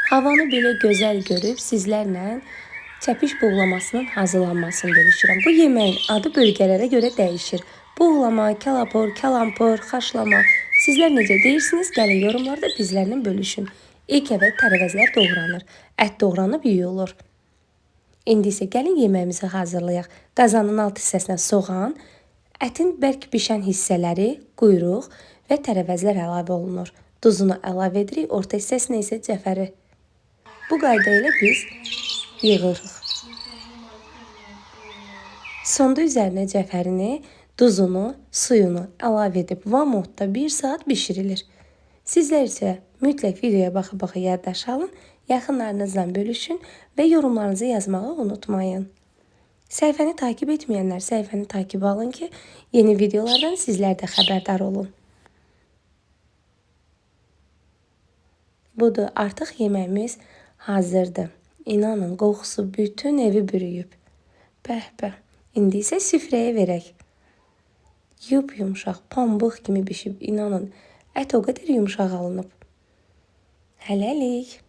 Havanı belə gözəl görüb sizlərlə çəpiş buğlamasının hazırlanmasını bölüşürəm. Bu yeməyin adı bölgələrə görə dəyişir. Buğlama, kalapor, kalampor, xaşlama. Sizlər necə deyirsiniz? Gəlin yorumlarda bizlərlə bölüşün. İlk əvvəl tərəvəzlər doğranır. Ət doğranıb yuyulur. İndi isə gəlin yeməyimizi hazırlayaq. Qazanın alt hissəsinə soğan, ətin bərk bişən hissələri, quyruq və tərəvəzlər əlavə olunur. Duzunu əlavə edirik, orta hissəsinə isə cəfəri. Bu qayda ilə biz yığırıq. Sonda üzərinə cəfərini, duzunu, suyunu əlavə edib vam modda 1 saat bişirilir. Sizlər isə mütləq videoya baxa-baxa yaddaş alın, yaxınlarınızla bölüşün və yorumlarınızı yazmağı unutmayın. Səhifəni takib etməyənlər səhifəni takib alın ki, yeni videolardan sizlər də xəbərdar olun. Budur, artıq yeməyimiz hazırdır. İnanın, qoxusu bütün evi bürüyüb. Bəh-bəh. İndi isə süfrəyə verək. Yumşaq, pambıq kimi bişib. İnanın, ət o qədər yumşaq alınıb. Hələlik.